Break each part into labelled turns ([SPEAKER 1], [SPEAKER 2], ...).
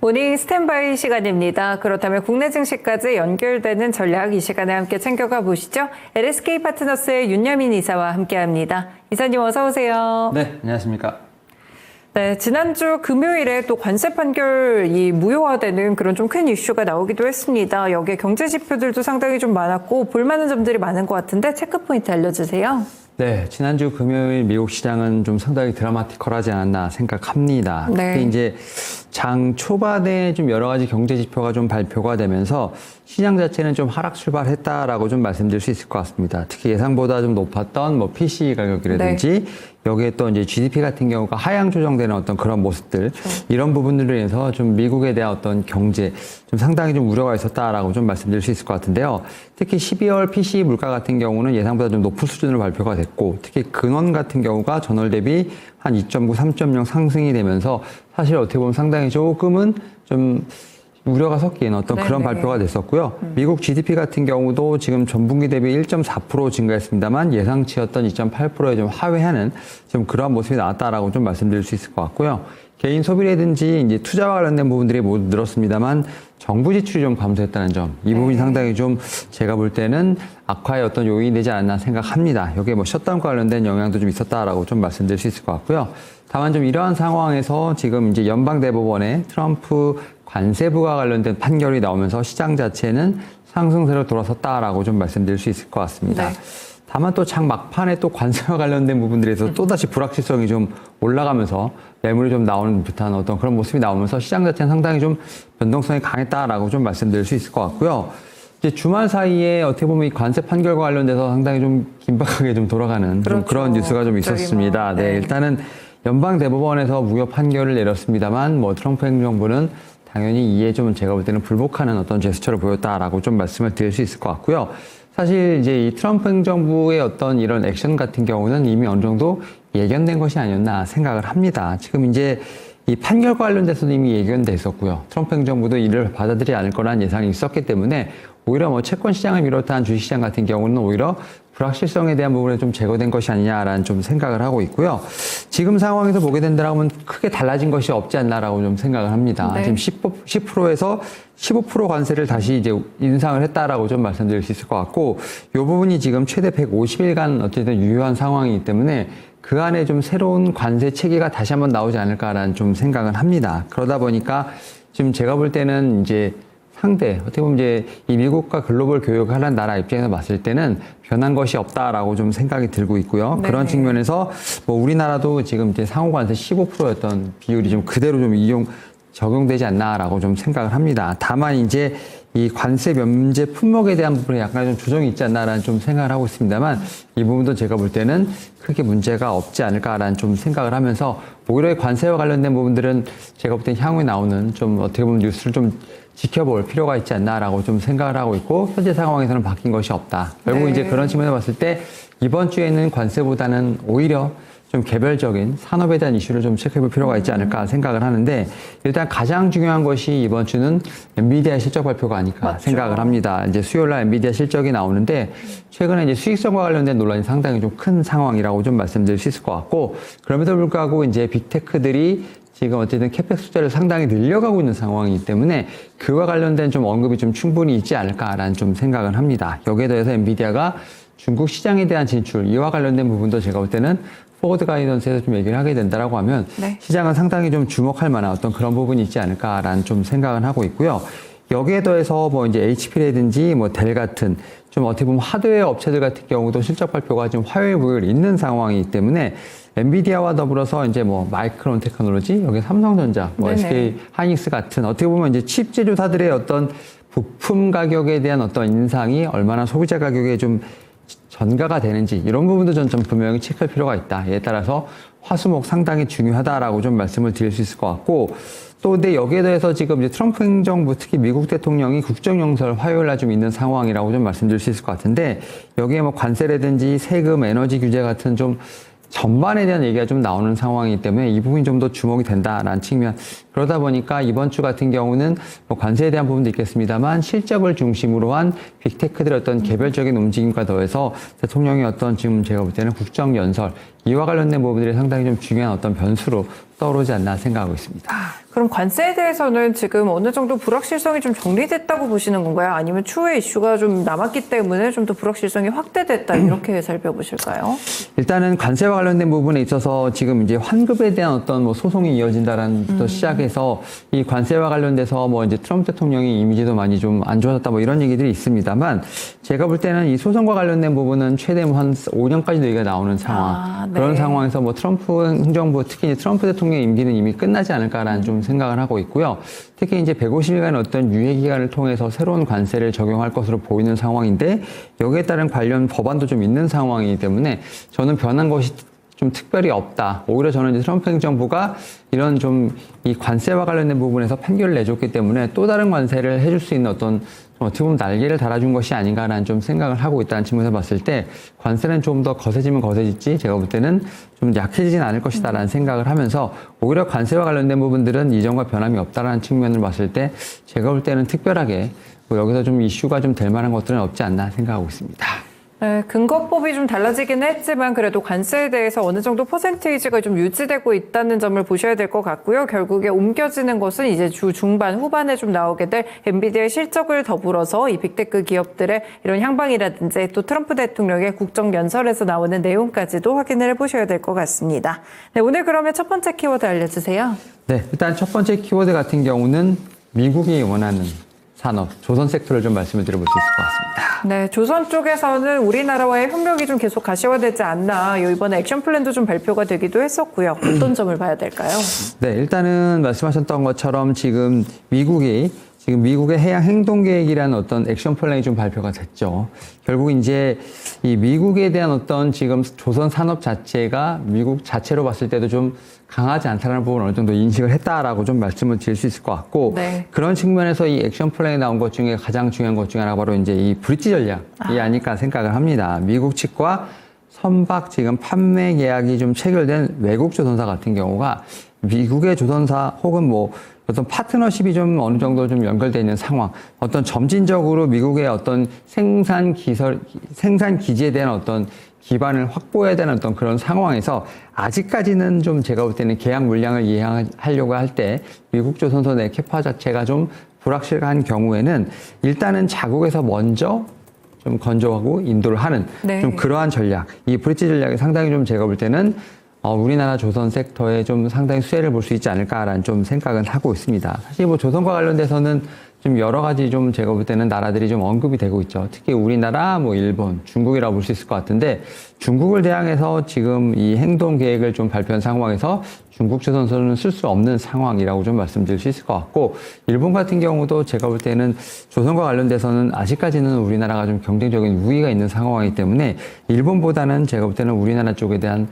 [SPEAKER 1] 모닝 스탠바이 시간입니다. 그렇다면 국내 증시까지 연결되는 전략 이 시간에 함께 챙겨가 보시죠. LSK 파트너스의 윤여민 이사와 함께합니다. 이사님 어서 오세요.
[SPEAKER 2] 네, 안녕하십니까.
[SPEAKER 1] 네, 지난주 금요일에 또 관세 판결이 무효화되는 그런 좀 큰 이슈가 나오기도 했습니다. 여기에 경제 지표들도 상당히 좀 많았고 볼만한 점들이 많은 것 같은데 체크 포인트 알려주세요.
[SPEAKER 2] 네, 지난주 금요일 미국 시장은 좀 상당히 드라마티컬하지 않았나 생각합니다.
[SPEAKER 1] 네.
[SPEAKER 2] 특히 이제 장 초반에 좀 여러 가지 경제 지표가 좀 발표가 되면서 시장 자체는 좀 하락 출발했다라고 좀 말씀드릴 수 있을 것 같습니다. 특히 예상보다 좀 높았던 뭐 PCE 가격이라든지 여기에 또 이제 GDP 같은 경우가 하향 조정되는 어떤 그런 모습들 이런 부분들로 인해서 좀 미국에 대한 어떤 경제 좀 상당히 좀 우려가 있었다라고 좀 말씀드릴 수 있을 것 같은데요. 특히 12월 PCE 물가 같은 경우는 예상보다 좀 높은 수준으로 발표가 됐고 특히 근원 같은 경우가 전월 대비 한 2.9, 3.0 상승이 되면서 사실 어떻게 보면 상당히 조금은 좀 우려가 섞인 어떤 그런 발표가 됐었고요. 미국 GDP 같은 경우도 지금 전분기 대비 1.4% 증가했습니다만 예상치였던 2.8%에 좀 하회하는 좀 그러한 모습이 나왔다라고 좀 말씀드릴 수 있을 것 같고요. 개인 소비라든지 이제 투자와 관련된 부분들이 모두 늘었습니다만 정부 지출이 좀 감소했다는 점, 이 부분이 상당히 좀 제가 볼 때는 악화의 어떤 요인이 되지 않았나 생각합니다. 여기에 뭐 셧다운과 관련된 영향도 좀 있었다라고 좀 말씀드릴 수 있을 것 같고요. 다만 좀 이러한 상황에서 지금 이제 연방대법원의 트럼프 관세부와 관련된 판결이 나오면서 시장 자체는 상승세로 돌아섰다라고 좀 말씀드릴 수 있을 것 같습니다.
[SPEAKER 1] 네.
[SPEAKER 2] 다만 또 장 막판에 또 관세와 관련된 부분들에서 또다시 불확실성이 좀 올라가면서 매물이 좀 나오는 듯한 어떤 그런 모습이 나오면서 시장 자체는 상당히 좀 변동성이 강했다라고 좀 말씀드릴 수 있을 것 같고요. 이제 주말 사이에 어떻게 보면 이 관세 판결과 관련돼서 상당히 좀 긴박하게 좀 돌아가는 좀 그런 뉴스가 좀 있었습니다. 네, 일단은 연방대법원에서 무효 판결을 내렸습니다만 뭐 트럼프 행정부는 당연히 이에 좀 제가 볼 때는 불복하는 어떤 제스처를 보였다라고 좀 말씀을 드릴 수 있을 것 같고요. 사실 이제 이 트럼프 행정부의 어떤 이런 액션 같은 경우는 이미 어느 정도 예견된 것이 아니었나 생각을 합니다. 지금 이제 이 판결과 관련돼서도 이미 예견돼 있었고요. 트럼프 행정부도 이를 받아들이지 않을 거란 예상이 있었기 때문에 오히려 뭐 채권 시장을 비롯한 주식 시장 같은 경우는 오히려 불확실성에 대한 부분에 좀 제거된 것이 아니냐라는 좀 생각을 하고 있고요. 지금 상황에서 보게 된다면 크게 달라진 것이 없지 않나라고 좀 생각을 합니다.
[SPEAKER 1] 네.
[SPEAKER 2] 지금 10%에서 15% 관세를 다시 이제 인상을 했다라고 좀 말씀드릴 수 있을 것 같고, 이 부분이 지금 최대 150일간 어쨌든 유효한 상황이기 때문에 그 안에 좀 새로운 관세 체계가 다시 한번 나오지 않을까라는 좀 생각은 합니다. 그러다 보니까 지금 제가 볼 때는 이제 상대, 어떻게 보면 이제 이 미국과 글로벌 교역을 하는 나라 입장에서 봤을 때는 변한 것이 없다라고 좀 생각이 들고 있고요.
[SPEAKER 1] 네.
[SPEAKER 2] 그런 측면에서 뭐 우리나라도 지금 이제 상호관세 15%였던 비율이 좀 그대로 좀 적용되지 않나라고 좀 생각을 합니다. 다만 이제 이 관세 면제 품목에 대한 부분에 약간 좀 조정이 있지 않나라는 좀 생각을 하고 있습니다만 이 부분도 제가 볼 때는 크게 문제가 없지 않을까라는 좀 생각을 하면서 오히려 관세와 관련된 부분들은 제가 볼 때 향후에 나오는 좀 어떻게 보면 뉴스를 좀 지켜볼 필요가 있지 않나라고 좀 생각을 하고 있고 현재 상황에서는 바뀐 것이 없다. 결국 이제 그런 측면에서 봤을 때 이번 주에는 관세보다는 오히려 좀 개별적인 산업에 대한 이슈를 좀 체크해볼 필요가 있지 않을까 생각을 하는데 일단 가장 중요한 것이 이번 주는 엔비디아 실적 발표가 아닐까 생각을 합니다. 이제 수요일날 엔비디아 실적이 나오는데 최근에 이제 수익성과 관련된 논란이 상당히 좀 큰 상황이라고 좀 말씀드릴 수 있을 것 같고 그럼에도 불구하고 이제 빅테크들이 지금 어쨌든 캐펙 숫자를 상당히 늘려가고 있는 상황이기 때문에 그와 관련된 좀 언급이 좀 충분히 있지 않을까라는 좀 생각은 합니다. 여기에 더해서 엔비디아가 중국 시장에 대한 진출, 이와 관련된 부분도 제가 볼 때는 포워드 가이던스에서 좀 얘기를 하게 된다라고 하면 시장은 상당히 좀 주목할 만한 어떤 그런 부분이 있지 않을까라는 좀 생각은 하고 있고요. 여기에 더해서 뭐 이제 HP라든지 뭐 델 같은 좀 어떻게 보면 하드웨어 업체들 같은 경우도 실적 발표가 좀 화요일 있는 상황이기 때문에 엔비디아와 더불어서 이제 뭐 마이크론 테크놀로지, 여기 삼성전자, 뭐 SK 하이닉스 같은 어떻게 보면 이제 칩 제조사들의 어떤 부품 가격에 대한 어떤 인상이 얼마나 소비자 가격에 좀 전가가 되는지 이런 부분도 좀 분명히 체크할 필요가 있다. 이에 따라서 화수목 상당히 중요하다라고 좀 말씀을 드릴 수 있을 것 같고 또 근데 여기에 대해서 지금 이제 트럼프 행정부 특히 미국 대통령이 국정연설 화요일 날 좀 있는 상황이라고 좀 말씀드릴 수 있을 것 같은데 여기에 뭐 관세라든지 세금, 에너지 규제 같은 좀 전반에 대한 얘기가 좀 나오는 상황이기 때문에 이 부분이 좀 더 주목이 된다라는 측면 그러다 보니까 이번 주 같은 경우는 뭐 관세에 대한 부분도 있겠습니다만 실적을 중심으로 한 빅테크들의 어떤 개별적인 움직임과 더해서 대통령의 어떤 지금 제가 볼 때는 국정연설 이와 관련된 부분들이 상당히 좀 중요한 어떤 변수로 떠오르지 않나 생각하고 있습니다.
[SPEAKER 1] 그럼 관세에 대해서는 지금 어느 정도 불확실성이 좀 정리됐다고 보시는 건가요? 아니면 추후에 이슈가 좀 남았기 때문에 좀 더 불확실성이 확대됐다 이렇게 살펴보실까요?
[SPEAKER 2] 일단은 관세와 관련된 부분에 있어서 지금 이제 환급에 대한 어떤 뭐 소송이 이어진다라는 부터 시작해서 이 관세와 관련돼서 뭐 이제 트럼프 대통령의 이미지도 많이 좀 안 좋아졌다 뭐 이런 얘기들이 있습니다만 제가 볼 때는 이 소송과 관련된 부분은 최대 한 5년까지도 얘기가 나오는 상황.
[SPEAKER 1] 네.
[SPEAKER 2] 그런 상황에서 뭐 트럼프 행정부 특히 이제 트럼프 대통령의 임기는 이미 끝나지 않을까라는 좀 생각을 하고 있고요. 특히 이제 150일간 어떤 유예 기간을 통해서 새로운 관세를 적용할 것으로 보이는 상황인데 여기에 따른 관련 법안도 좀 있는 상황이기 때문에 저는 변한 것이 좀 특별히 없다. 오히려 저는 이제 트럼프 행정부가 이런 좀 이 관세와 관련된 부분에서 판결을 내줬기 때문에 또 다른 관세를 해줄 수 있는 어떤 좀 어떻게 보면 날개를 달아준 것이 아닌가라는 좀 생각을 하고 있다는 측면에서 봤을 때 관세는 좀 더 거세지면 거세질지 제가 볼 때는 좀 약해지진 않을 것이다라는 생각을 하면서 오히려 관세와 관련된 부분들은 이전과 변함이 없다라는 측면을 봤을 때 제가 볼 때는 특별하게 뭐 여기서 좀 이슈가 좀 될 만한 것들은 없지 않나 생각하고 있습니다.
[SPEAKER 1] 네, 근거법이 좀 달라지긴 했지만 그래도 관세에 대해서 어느 정도 퍼센테이지가 좀 유지되고 있다는 점을 보셔야 될 것 같고요. 결국에 옮겨지는 것은 이제 주 중반 후반에 좀 나오게 될 엔비디아의 실적을 더불어서 이 빅테크 기업들의 이런 향방이라든지 또 트럼프 대통령의 국정연설에서 나오는 내용까지도 확인을 해보셔야 될 것 같습니다. 네, 오늘 그러면 첫 번째 키워드 알려주세요.
[SPEAKER 2] 네, 일단 첫 번째 키워드 같은 경우는 미국이 원하는 산업, 조선 섹터를 좀 말씀을 드려볼 수 있을 것 같습니다.
[SPEAKER 1] 네, 조선 쪽에서는 우리나라와의 협력이 좀 계속 가시화되지 않나 이번에 액션 플랜도 좀 발표가 되기도 했었고요. 어떤 점을 봐야 될까요?
[SPEAKER 2] 네, 일단은 말씀하셨던 것처럼 지금 미국의 해양 행동 계획이라는 어떤 액션 플랜이 좀 발표가 됐죠. 결국 이제 이 미국에 대한 어떤 지금 조선 산업 자체가 미국 자체로 봤을 때도 좀 강하지 않다는 부분을 어느 정도 인식을 했다라고 좀 말씀을 드릴 수 있을 것 같고
[SPEAKER 1] 네.
[SPEAKER 2] 그런 측면에서 이 액션 플랜이 나온 것 중에 가장 중요한 것 중에 하나가 바로 이제 이 브릿지 전략이 아닐까 생각을 합니다. 미국 측과 선박 지금 판매 계약이 좀 체결된 외국 조선사 같은 경우가 미국의 조선사 혹은 뭐 어떤 파트너십이 좀 어느 정도 좀 연결되어 있는 상황, 어떤 점진적으로 미국의 어떤 생산 기지에 대한 어떤 기반을 확보해야 되는 어떤 그런 상황에서 아직까지는 좀 제가 볼 때는 계약 물량을 이해하려고 할 때 미국 조선소 내 캐파 자체가 좀 불확실한 경우에는 일단은 자국에서 먼저 좀 건조하고 인도를 하는
[SPEAKER 1] 네.
[SPEAKER 2] 좀 그러한 전략, 이 브릿지 전략이 상당히 좀 제가 볼 때는 우리나라 조선 섹터에 좀 상당히 수혜를 볼 수 있지 않을까라는 좀 생각은 하고 있습니다. 사실 뭐 조선과 관련돼서는 좀 여러 가지 좀 제가 볼 때는 나라들이 좀 언급이 되고 있죠. 특히 우리나라, 뭐 일본, 중국이라고 볼 수 있을 것 같은데 중국을 대항해서 지금 이 행동 계획을 좀 발표한 상황에서 중국 조선소는 쓸 수 없는 상황이라고 좀 말씀드릴 수 있을 것 같고 일본 같은 경우도 제가 볼 때는 조선과 관련돼서는 아직까지는 우리나라가 좀 경쟁적인 우위가 있는 상황이기 때문에 일본보다는 제가 볼 때는 우리나라 쪽에 대한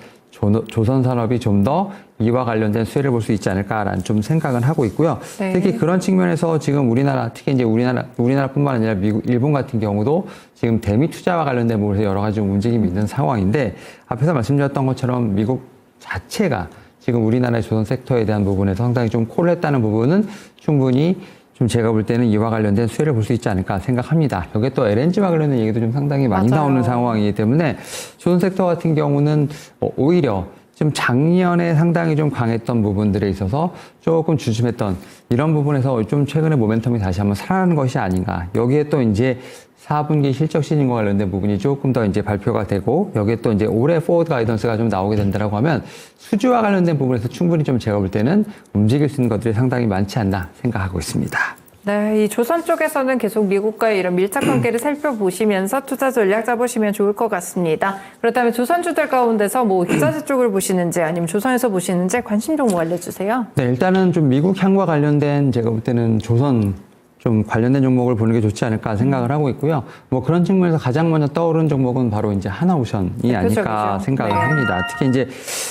[SPEAKER 2] 조선 산업이 좀 더 이와 관련된 수혜를 볼 수 있지 않을까라는 좀 생각은 하고 있고요.
[SPEAKER 1] 네.
[SPEAKER 2] 특히 그런 측면에서 지금 특히 이제 우리나라뿐만 아니라 일본 같은 경우도 지금 대미 투자와 관련된 부분에서 여러 가지 좀 움직임이 있는 상황인데 앞에서 말씀드렸던 것처럼 미국 자체가 지금 우리나라의 조선 섹터에 대한 부분에서 상당히 좀 콜을 했다는 부분은 충분히 좀 제가 볼 때는 이와 관련된 수혜를 볼 수 있지 않을까 생각합니다. 여기에 또 LNG와 관련된 얘기도 좀 상당히 많이
[SPEAKER 1] 맞아요.
[SPEAKER 2] 나오는 상황이기 때문에 조선 섹터 같은 경우는 오히려 좀 작년에 상당히 좀 강했던 부분들에 있어서 조금 주춤했던 이런 부분에서 좀 최근에 모멘텀이 다시 한번 살아나는 것이 아닌가. 여기에 또 이제 4분기 실적 시즌과 관련된 부분이 조금 더 이제 발표가 되고 여기에 또 이제 올해 포워드 가이던스가 좀 나오게 된다라고 하면 수주와 관련된 부분에서 충분히 좀 제가 볼 때는 움직일 수 있는 것들이 상당히 많지 않나 생각하고 있습니다.
[SPEAKER 1] 네, 이 조선 쪽에서는 계속 미국과의 이런 밀착 관계를 살펴보시면서 투자 전략 짜보시면 좋을 것 같습니다. 그렇다면 조선주들 가운데서 뭐 기자재 쪽을 보시는지 아니면 조선에서 보시는지 관심 종목 알려주세요.
[SPEAKER 2] 네, 일단은 좀 미국 향과 관련된 제가 볼 때는 조선 좀 관련된 종목을 보는 게 좋지 않을까 생각을 하고 있고요. 뭐 그런 측면에서 가장 먼저 떠오르는 종목은 바로 이제 하나오션이 아닐까
[SPEAKER 1] 그죠.
[SPEAKER 2] 생각을
[SPEAKER 1] 네.
[SPEAKER 2] 합니다. 특히 이제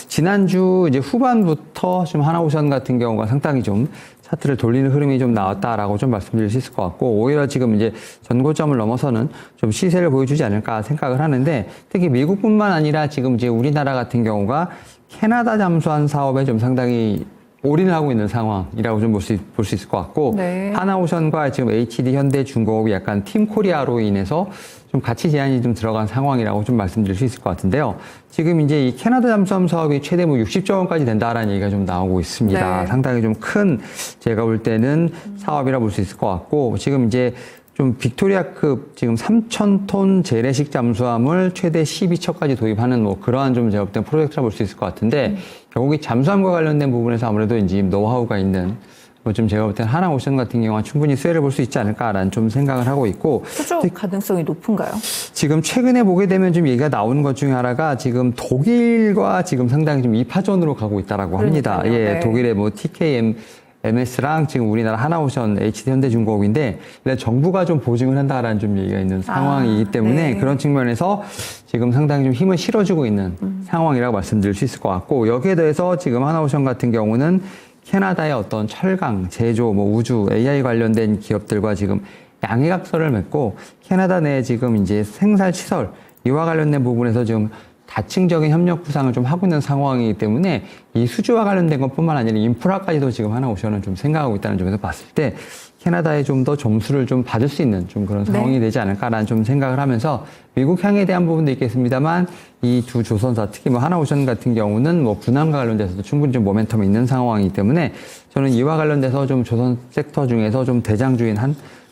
[SPEAKER 2] 지난주 이제 후반부터 좀 하나오션 같은 경우가 상당히 좀 차트를 돌리는 흐름이 좀 나왔다라고 좀 말씀드릴 수 있을 것 같고 오히려 지금 이제 전고점을 넘어서는 좀 시세를 보여주지 않을까 생각을 하는데 특히 미국뿐만 아니라 지금 이제 우리나라 같은 경우가 캐나다 잠수함 사업에 좀 상당히 올인을 하고 있는 상황이라고 좀 볼 수 있을 것 같고
[SPEAKER 1] 네.
[SPEAKER 2] 하나오션과 지금 HD 현대중공업이 약간 팀 코리아로 인해서 좀 가치 제한이 좀 들어간 상황이라고 좀 말씀드릴 수 있을 것 같은데요. 지금 이제 이 캐나다 잠수함 사업이 최대 뭐 60조 원까지 된다라는 얘기가 좀 나오고 있습니다.
[SPEAKER 1] 네.
[SPEAKER 2] 상당히 좀 큰 제가 볼 때는 사업이라 볼 수 있을 것 같고 지금 이제 좀 빅토리아급 지금 3,000톤 재래식 잠수함을 최대 12척까지 도입하는 뭐 그러한 좀 제가 볼 때 프로젝트라 볼 수 있을 것 같은데 결국 이 잠수함과 관련된 부분에서 아무래도 이제 노하우가 있는 뭐 좀 제가 볼 때는 하나오션 같은 경우는 충분히 수혜를 볼 수 있지 않을까라는 좀 생각을 하고 있고
[SPEAKER 1] 수주 가능성이 높은가요?
[SPEAKER 2] 지금 최근에 보게 되면 좀 얘기가 나오는 것 중에 하나가 지금 독일과 지금 상당히 좀 2파전으로 가고 있다라고 합니다.
[SPEAKER 1] 그러니까요.
[SPEAKER 2] 예,
[SPEAKER 1] 네.
[SPEAKER 2] 독일의 뭐 TKM MS랑 지금 우리나라 하나오션 HD 현대중공업인데 정부가 좀 보증을 한다라는 좀 얘기가 있는 상황이기 때문에
[SPEAKER 1] 네.
[SPEAKER 2] 그런 측면에서 지금 상당히 좀 힘을 실어주고 있는 상황이라고 말씀드릴 수 있을 것 같고 여기에 대해서 지금 하나오션 같은 경우는 캐나다의 어떤 철강, 제조, 뭐 우주, AI 관련된 기업들과 지금 양해각서를 맺고 캐나다 내에 지금 이제 생산 시설 이와 관련된 부분에서 지금 다층적인 협력 구상을 좀 하고 있는 상황이기 때문에 이 수주와 관련된 것뿐만 아니라 인프라까지도 지금 하나오션은 좀 생각하고 있다는 점에서 봤을 때 캐나다에 좀 더 점수를 좀 받을 수 있는 좀 그런 상황이 되지 않을까라는 좀 생각을 하면서 미국 향에 대한 부분도 있겠습니다만 이 두 조선사 특히 뭐 하나오션 같은 경우는 뭐 군함과 관련돼서도 충분히 좀 모멘텀이 있는 상황이기 때문에 저는 이와 관련돼서 좀 조선 섹터 중에서 좀 대장주인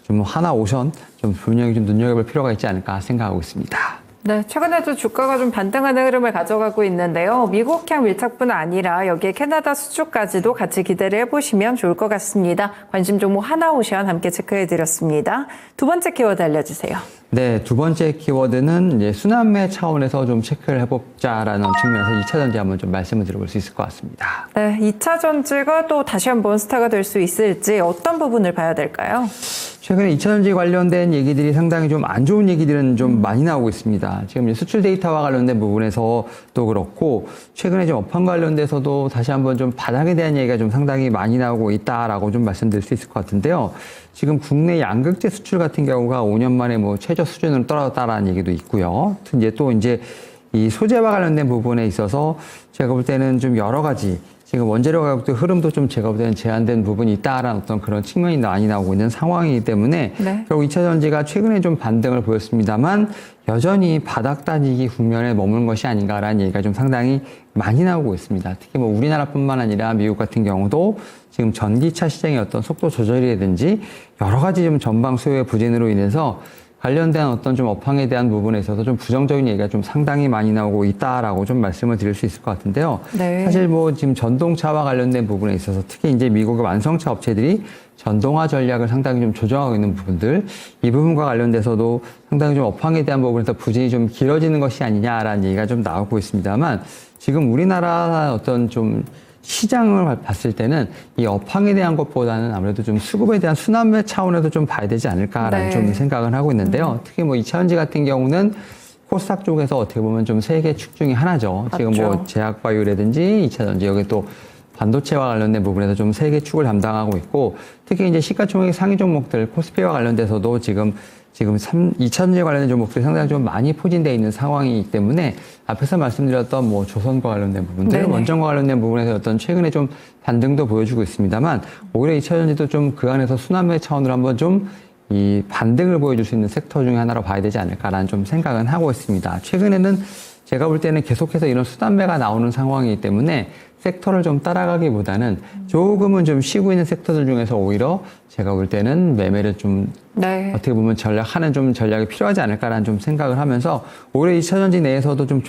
[SPEAKER 2] 좀 하나오션 좀 분명히 좀 눈여겨볼 필요가 있지 않을까 생각하고 있습니다.
[SPEAKER 1] 네, 최근에도 주가가 좀 반등하는 흐름을 가져가고 있는데요. 미국향 밀착뿐 아니라 여기에 캐나다 수주까지도 같이 기대를 해보시면 좋을 것 같습니다. 관심 종목 하나오션 함께 체크해드렸습니다. 두 번째 키워드 알려주세요.
[SPEAKER 2] 네, 두 번째 키워드는 이제 순환매 차원에서 좀 체크를 해보자라는 측면에서 2차 전지 한번 좀 말씀을 드려볼 수 있을 것 같습니다.
[SPEAKER 1] 네, 2차 전지가 또 다시 한번 스타가 될 수 있을지 어떤 부분을 봐야 될까요?
[SPEAKER 2] 최근에 2차 전지 관련된 얘기들이 상당히 좀 안 좋은 얘기들은 좀 많이 나오고 있습니다. 지금 이제 수출 데이터와 관련된 부분에서도 그렇고 최근에 좀 업황 관련돼서도 다시 한번 좀 바닥에 대한 얘기가 좀 상당히 많이 나오고 있다라고 좀 말씀드릴 수 있을 것 같은데요. 지금 국내 양극재 수출 같은 경우가 5년 만에 뭐 최저 수준으로 떨어졌다라는 얘기도 있고요. 이제 이 소재와 관련된 부분에 있어서 제가 볼 때는 좀 여러 가지 지금 원재료 가격도 흐름도 좀 제가 볼 때는 제한된 부분이 있다라는 어떤 그런 측면이 많이 나오고 있는 상황이기 때문에
[SPEAKER 1] 네.
[SPEAKER 2] 결국 2차 전지가 최근에 좀 반등을 보였습니다만 여전히 바닥 다지기 국면에 머무는 것이 아닌가라는 얘기가 좀 상당히 많이 나오고 있습니다. 특히 뭐 우리나라뿐만 아니라 미국 같은 경우도 지금 전기차 시장의 어떤 속도 조절이라든지 여러 가지 좀 전방 수요의 부진으로 인해서 관련된 어떤 좀 업황에 대한 부분에 있어서 좀 부정적인 얘기가 좀 상당히 많이 나오고 있다라고 좀 말씀을 드릴 수 있을 것 같은데요.
[SPEAKER 1] 네.
[SPEAKER 2] 사실 뭐 지금 전동차와 관련된 부분에 있어서 특히 이제 미국의 완성차 업체들이 전동화 전략을 상당히 좀 조정하고 있는 부분들 이 부분과 관련돼서도 상당히 좀 업황에 대한 부분에서 부진이 좀 길어지는 것이 아니냐라는 얘기가 좀 나오고 있습니다만 지금 우리나라 어떤 좀 시장을 봤을 때는 이 업황에 대한 것보다는 아무래도 좀 수급에 대한 순환매 차원에서 좀 봐야 되지 않을까라는
[SPEAKER 1] 네.
[SPEAKER 2] 좀 생각을 하고 있는데요. 특히 뭐 2차 전지 같은 경우는 코스닥 쪽에서 어떻게 보면 좀 세계 축 중에 하나죠. 지금 뭐
[SPEAKER 1] 맞죠.
[SPEAKER 2] 제약바이오라든지 2차 전지 여기 또 반도체와 관련된 부분에서 좀 세계 축을 담당하고 있고 특히 이제 시가총액 상위 종목들 코스피와 관련돼서도 지금 2차 전지에 관련된 종목들이 상당히 좀 많이 포진되어 있는 상황이기 때문에 앞에서 말씀드렸던 뭐 조선과 관련된 부분들,
[SPEAKER 1] 네네.
[SPEAKER 2] 원전과 관련된 부분에서 어떤 최근에 좀 반등도 보여주고 있습니다만 오히려 2차 전지도 좀 그 안에서 순환매 차원으로 한번 좀 이 반등을 보여줄 수 있는 섹터 중에 하나로 봐야 되지 않을까라는 좀 생각은 하고 있습니다. 최근에는 제가 볼 때는 계속해서 이런 순환매가 나오는 상황이기 때문에 섹터를 좀 따라가기보다는 조금은 좀 쉬고 있는 섹터들 중에서 오히려 제가 볼 때는 매매를 좀
[SPEAKER 1] 네.
[SPEAKER 2] 어떻게 보면 전략하는 좀 전략이 필요하지 않을까라는 좀 생각을 하면서 오히려 2차 전지 내에서도 좀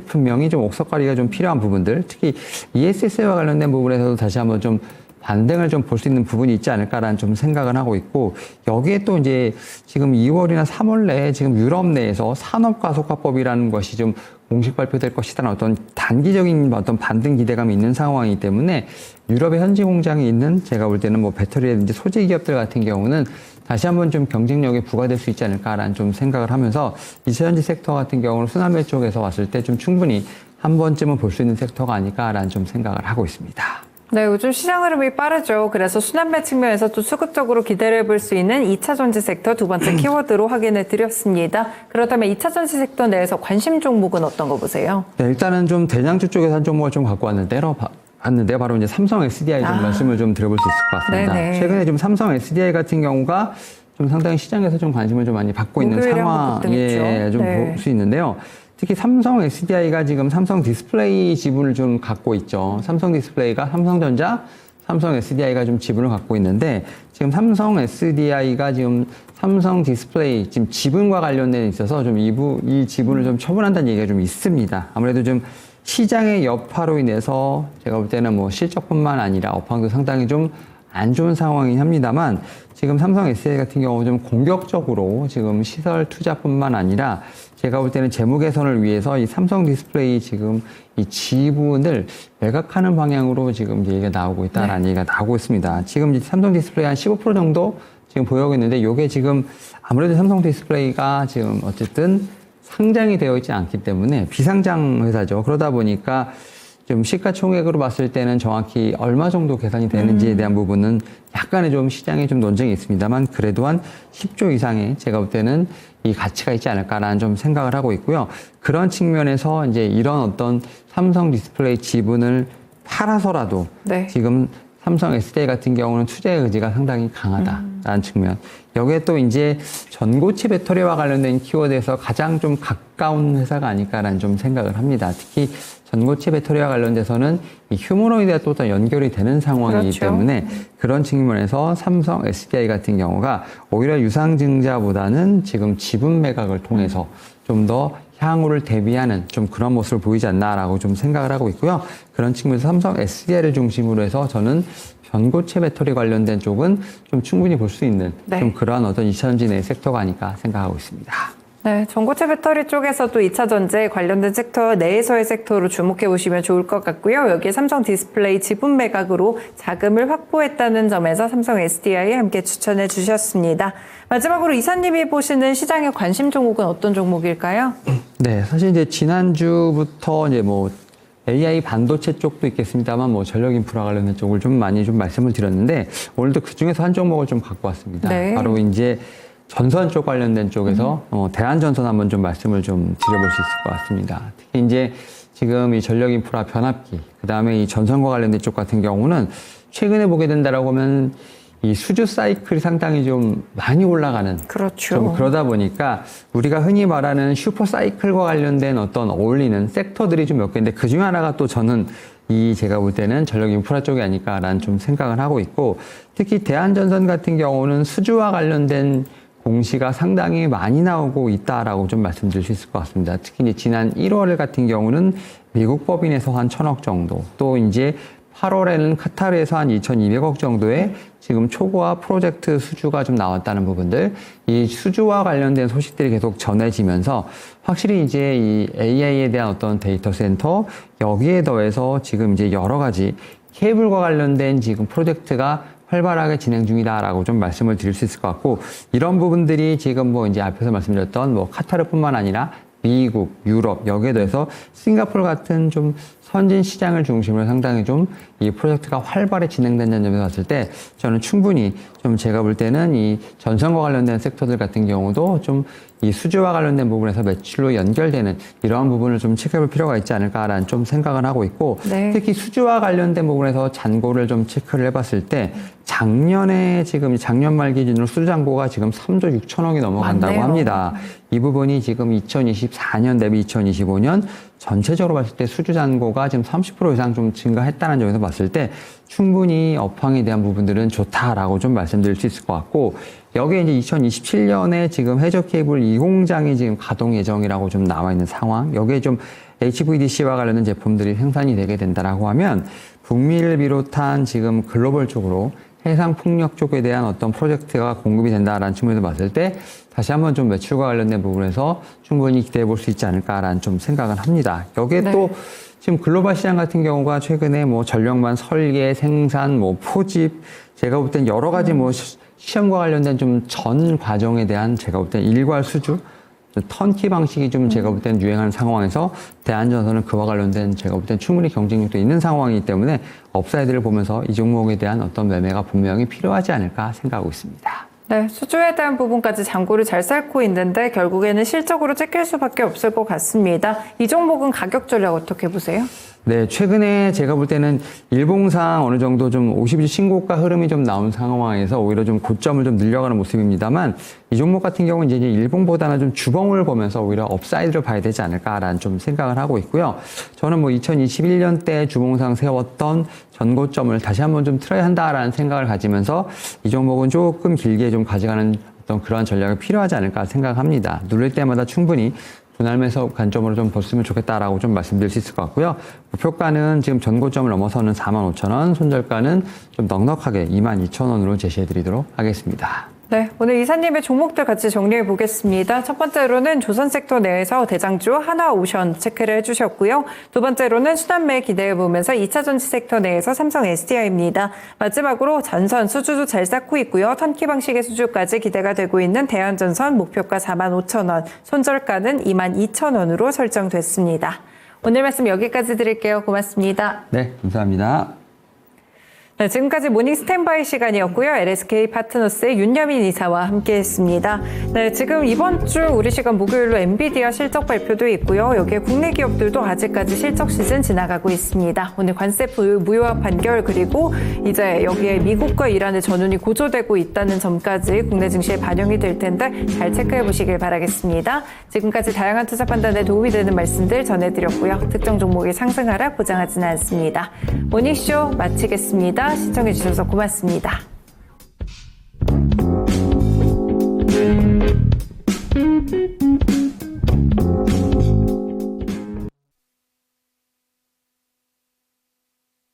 [SPEAKER 2] 분명히 좀 옥석거리가 좀 필요한 부분들 특히 ESS와 관련된 부분에서도 다시 한번 좀 반등을 좀 볼 수 있는 부분이 있지 않을까라는 좀 생각을 하고 있고 여기에 또 이제 지금 2월이나 3월 내에 지금 유럽 내에서 산업가속화법이라는 것이 좀 공식 발표될 것이라는 어떤 단기적인 어떤 반등 기대감이 있는 상황이기 때문에 유럽의 현지 공장이 있는 제가 볼 때는 뭐 배터리라든지 소재 기업들 같은 경우는 다시 한번 좀 경쟁력이 부과될 수 있지 않을까라는 좀 생각을 하면서 2차 전지 섹터 같은 경우는 순환매 쪽에서 왔을 때 좀 충분히 한 번쯤은 볼 수 있는 섹터가 아닐까라는 좀 생각을 하고 있습니다.
[SPEAKER 1] 네, 요즘 시장 흐름이 빠르죠. 그래서 순환매 측면에서 또 수급적으로 기대를 해볼 수 있는 2차 전지 섹터 두 번째 키워드로 확인해 드렸습니다. 그렇다면 2차 전지 섹터 내에서 관심 종목은 어떤 거 보세요?
[SPEAKER 2] 네, 일단은 좀 대장주 쪽에서 한 종목을 좀 갖고 왔는데요. 왔는데 바로 이제 삼성 SDI 좀 말씀을 좀 드려볼 수 있을 것 같습니다.
[SPEAKER 1] 네네.
[SPEAKER 2] 최근에 좀 삼성 SDI 같은 경우가 좀 상당히 시장에서 좀 관심을 좀 많이 받고 있는
[SPEAKER 1] 목요일에 한번
[SPEAKER 2] 상황에
[SPEAKER 1] 급등했죠.
[SPEAKER 2] 좀
[SPEAKER 1] 네.
[SPEAKER 2] 볼 수 있는데요. 특히 삼성 SDI가 지금 삼성 디스플레이 지분을 좀 갖고 있죠. 삼성 디스플레이가 삼성전자, 삼성 SDI가 좀 지분을 갖고 있는데 지금 삼성 SDI가 지금 삼성 디스플레이 지금 지분과 관련된 데 있어서 좀 이 지분을 좀 처분한다는 얘기가 좀 있습니다. 아무래도 좀 시장의 여파로 인해서 제가 볼 때는 뭐 실적뿐만 아니라 업황도 상당히 좀 안 좋은 상황이긴 합니다만 지금 삼성 SDI 같은 경우 좀 공격적으로 지금 시설 투자뿐만 아니라 제가 볼 때는 재무 개선을 위해서 이 삼성 디스플레이 지금 이 지분을 매각하는 방향으로 지금 얘기가 나오고 있다라는 얘기가 나오고 있습니다. 지금 이 삼성 디스플레이 한 15% 정도 지금 보유하고 있는데 이게 지금 아무래도 삼성 디스플레이가 지금 어쨌든 상장이 되어 있지 않기 때문에 비상장 회사죠. 그러다 보니까 좀 시가총액으로 봤을 때는 정확히 얼마 정도 계산이 되는지에 대한 부분은 약간의 좀 시장에 좀 논쟁이 있습니다만 그래도 한 10조 이상의 제가 볼 때는 이 가치가 있지 않을까라는 좀 생각을 하고 있고요. 그런 측면에서 이제 이런 어떤 삼성 디스플레이 지분을 팔아서라도
[SPEAKER 1] 네.
[SPEAKER 2] 지금 삼성 SDI 같은 경우는 투자의 의지가 상당히 강하다라는 측면. 여기에 또 이제 전고체 배터리와 관련된 키워드에서 가장 좀 가까운 회사가 아닐까라는 좀 생각을 합니다. 특히 전고체 배터리와 관련돼서는 이 휴머노이드와 또 연결이 되는 상황이기
[SPEAKER 1] 그렇죠.
[SPEAKER 2] 때문에 그런 측면에서 삼성 SDI 같은 경우가 오히려 유상증자보다는 지금 지분 매각을 통해서 좀 더 향후를 대비하는 좀 그런 모습을 보이지 않나라고 좀 생각을 하고 있고요. 그런 측면에서 삼성 SDI를 중심으로 해서 저는 전고체 배터리 관련된 쪽은 좀 충분히 볼 수 있는
[SPEAKER 1] 네.
[SPEAKER 2] 좀 그러한 어떤 2차전지 내 섹터가 아닐까 생각하고 있습니다.
[SPEAKER 1] 네, 전고체 배터리 쪽에서도 2차 전지에 관련된 섹터 내에서의 섹터로 주목해 보시면 좋을 것 같고요. 여기에 삼성 디스플레이 지분 매각으로 자금을 확보했다는 점에서 삼성 SDI 함께 추천해 주셨습니다. 마지막으로 이사님이 보시는 시장의 관심 종목은 어떤 종목일까요?
[SPEAKER 2] 네, 사실 이제 지난주부터 이제 뭐 AI 반도체 쪽도 있겠습니다만 뭐 전력 인프라 관련된 쪽을 좀 많이 좀 말씀을 드렸는데 오늘도 그 중에서 한 종목을 좀 갖고 왔습니다.
[SPEAKER 1] 네.
[SPEAKER 2] 바로 이제 전선 쪽 관련된 쪽에서 대한전선 한번 좀 말씀을 좀 드려볼 수 있을 것 같습니다. 특히 이제 지금 이 전력 인프라 변압기, 그 다음에 이 전선과 관련된 쪽 같은 경우는 최근에 보게 된다라고 하면 이 수주 사이클이 상당히 좀 많이 올라가는
[SPEAKER 1] 그렇죠.
[SPEAKER 2] 좀 그러다 보니까 우리가 흔히 말하는 슈퍼 사이클과 관련된 어떤 어울리는 섹터들이 좀 몇 개인데 그 중에 하나가 또 저는 이 제가 볼 때는 전력 인프라 쪽이 아닐까라는 좀 생각을 하고 있고 특히 대한전선 같은 경우는 수주와 관련된 공시가 상당히 많이 나오고 있다라고 좀 말씀드릴 수 있을 것 같습니다. 특히 이제 지난 1월 같은 경우는 미국 법인에서 한 1,000억 정도, 또 이제 8월에는 카타르에서 한 2,200억 정도의 지금 초고화 프로젝트 수주가 좀 나왔다는 부분들, 이 수주와 관련된 소식들이 계속 전해지면서 확실히 이제 이 AI에 대한 어떤 데이터 센터, 여기에 더해서 지금 이제 여러 가지 케이블과 관련된 지금 프로젝트가 활발하게 진행 중이다라고 좀 말씀을 드릴 수 있을 것 같고, 이런 부분들이 지금 뭐 이제 앞에서 말씀드렸던 뭐 카타르뿐만 아니라 미국, 유럽, 여기에 더해서 싱가포르 같은 좀 선진 시장을 중심으로 상당히 좀 이 프로젝트가 활발히 진행된다는 점에서 봤을 때 저는 충분히 좀 제가 볼 때는 이 전선과 관련된 섹터들 같은 경우도 좀 이 수주와 관련된 부분에서 매출로 연결되는 이러한 부분을 좀 체크해볼 필요가 있지 않을까라는 좀 생각을 하고 있고
[SPEAKER 1] 네.
[SPEAKER 2] 특히 수주와 관련된 부분에서 잔고를 좀 체크를 해봤을 때 작년에 지금 작년 말 기준으로 수주 잔고가 지금 3조 6천억이 넘어간다고
[SPEAKER 1] 맞네요.
[SPEAKER 2] 합니다. 이 부분이 지금 2024년 대비 2025년 전체적으로 봤을 때 수주 잔고가 지금 30% 이상 좀 증가했다는 점에서 봤을 때 충분히 업황에 대한 부분들은 좋다라고 좀 말씀드릴 수 있을 것 같고 여기에 이제 2027년에 지금 해저 케이블 2공장이 지금 가동 예정이라고 좀 나와 있는 상황. 여기에 좀 HVDC와 관련된 제품들이 생산이 되게 된다라고 하면 북미를 비롯한 지금 글로벌 쪽으로 해상 풍력 쪽에 대한 어떤 프로젝트가 공급이 된다라는 측면에서 봤을 때 다시 한번 좀 매출과 관련된 부분에서 충분히 기대해 볼 수 있지 않을까라는 좀 생각을 합니다. 여기에
[SPEAKER 1] 네.
[SPEAKER 2] 또 지금 글로벌 시장 같은 경우가 최근에 뭐 전력망 설계, 생산, 뭐 포집, 제가 볼 땐 여러 가지 뭐 시험과 관련된 좀 전 과정에 대한 제가 볼 땐 일괄 수주, 턴키 방식이 좀 제가 볼 땐 유행하는 상황에서 대한전선은 그와 관련된 제가 볼 땐 충분히 경쟁력도 있는 상황이기 때문에 업사이드를 보면서 이 종목에 대한 어떤 매매가 분명히 필요하지 않을까 생각하고 있습니다.
[SPEAKER 1] 네, 수주에 대한 부분까지 잔고를 잘 쌓고 있는데 결국에는 실적으로 찍힐 수밖에 없을 것 같습니다. 이 종목은 가격 전략 어떻게 보세요?
[SPEAKER 2] 네, 최근에 제가 볼 때는 일봉상 어느 정도 좀 50일 신고가 흐름이 좀 나온 상황에서 오히려 좀 고점을 좀 늘려가는 모습입니다만 이 종목 같은 경우는 이제 일봉보다는 좀 주봉을 보면서 오히려 업사이드를 봐야 되지 않을까라는 좀 생각을 하고 있고요. 저는 뭐 2021년 때 주봉상 세웠던 전고점을 다시 한번 좀 틀어야 한다라는 생각을 가지면서 이 종목은 조금 길게 좀 가져가는 어떤 그러한 전략이 필요하지 않을까 생각합니다. 누를 때마다 충분히 분할 매수 관점으로 좀 봤으면 좋겠다라고 좀 말씀드릴 수 있을 것 같고요. 목표가는 지금 전고점을 넘어서는 45,000원, 손절가는 좀 넉넉하게 22,000원으로 제시해 드리도록 하겠습니다.
[SPEAKER 1] 네, 오늘 이사님의 종목들 같이 정리해 보겠습니다. 첫 번째로는 조선 섹터 내에서 대장주 하나오션 체크를 해주셨고요. 두 번째로는 순환매 기대해 보면서 2차 전지 섹터 내에서 삼성 SDI입니다. 마지막으로 전선 수주도 잘 쌓고 있고요. 턴키 방식의 수주까지 기대가 되고 있는 대한전선 목표가 45,000원, 손절가는 22,000원으로 설정됐습니다. 오늘 말씀 여기까지 드릴게요. 고맙습니다.
[SPEAKER 2] 네, 감사합니다.
[SPEAKER 1] 네, 지금까지 모닝 스탠바이 시간이었고요. LSK 파트너스의 윤여민 이사와 함께했습니다. 네, 지금 이번 주 우리 시간 목요일로 엔비디아 실적 발표도 있고요. 여기에 국내 기업들도 아직까지 실적 시즌 지나가고 있습니다. 오늘 관세 무효화 판결 그리고 이제 여기에 미국과 이란의 전운이 고조되고 있다는 점까지 국내 증시에 반영이 될 텐데 잘 체크해 보시길 바라겠습니다. 지금까지 다양한 투자 판단에 도움이 되는 말씀들 전해드렸고요. 특정 종목이 상승하라 보장하지는 않습니다. 모닝쇼 마치겠습니다. 시청해주셔서 고맙습니다.